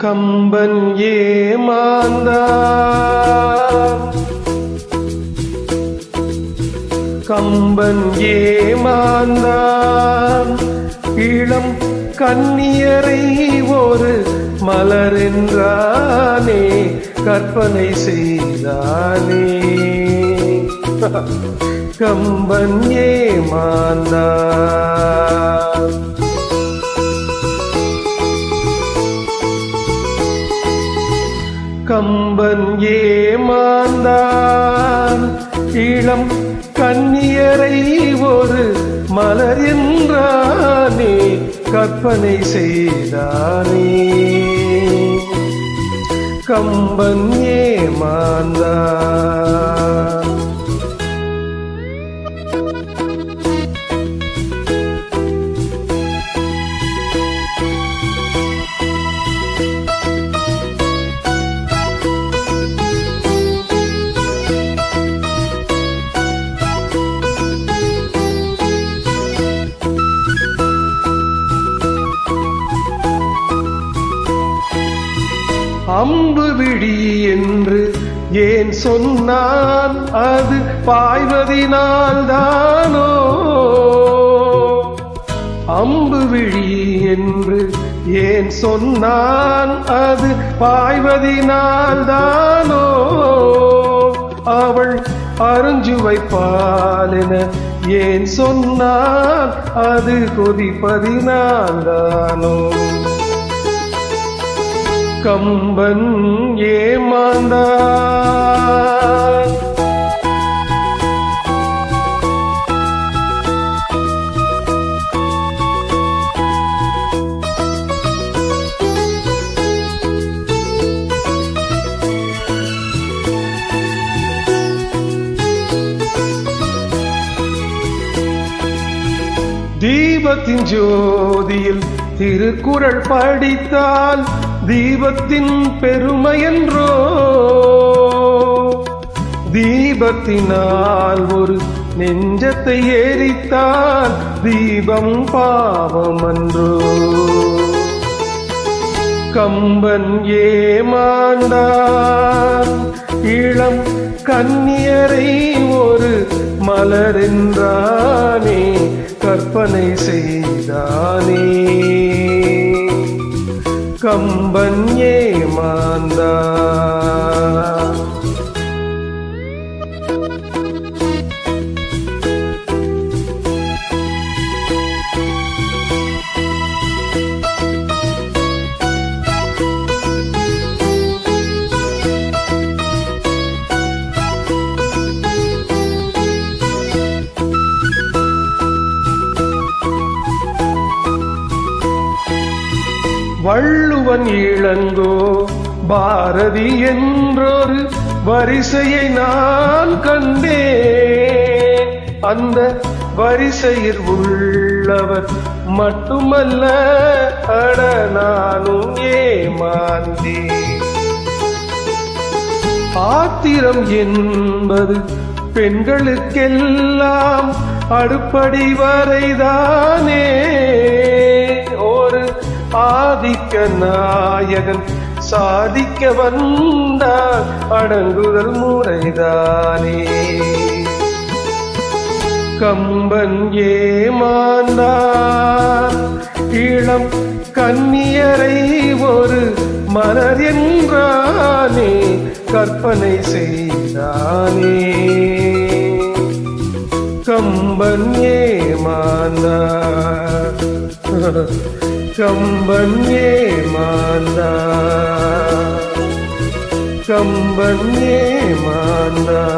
கம்பன் ஏமாந்தான், கம்பன் ஏமாந்தான், இளம் கன்னியரை ஒரு மலர் என்றானே, கற்பனை செய்தானே. கம்பன் ஏமாந்தான். கம்பன் ஏமாந்தான், இளம் கன்னியரை ஒரு மலர் என்றானே, கற்பனை செய்தானே. கம்பன் ஏமாந்தான். அம்பு விழி என்று ஏன் சொன்னான், அது பாய்வதினால் தானோ. அம்பு விழி என்று ஏன் சொன்னான், அது பாய்வதினால் தானோ. அவள் அருஞ்சுவைப்பால் என ஏன் சொன்னான், அது கொதிப்பதினால் தானோ. கம்பன் ஏமாந்தான். தீபத்தின் ஜோதியில் திருக்குறள் படித்தால் தீபத்தின் பெருமை என்றோ. தீபத்தினால் ஒரு நெஞ்சத்தை எரித்தால் தீபம் பாவம் அன்றோ. கம்பன் ஏமாந்தான், இளம் கன்னியரை ஒரு மலர் என்றானே, கற்பனை செய்தானே. கம்பன் ஏமாந்தான். வள்ளுவன் இளங்கோ பாரதி என்றொரு வரிசையை நான் கண்டேன். அந்த வரிசையில் உள்ளவர் மட்டுமல்ல, அட நானும் ஏமாந்தேன். ஆத்திரம் என்பது பெண்களுக்கெல்லாம் அடுப்படி வரைதானே. ஒரு ஆதிக்க நாயகன் சாதிக்க வந்தால் அடங்குதல் முறைதானே. கம்பன் ஏமாந்தான், இளம் கன்னியரை ஒரு மலர் என்றானே, கற்பனை செய்தானே. கம்பன் ஏமாந்தான். கம்பன் ஏமாந்தான். கம்பன் ஏமாந்தான்.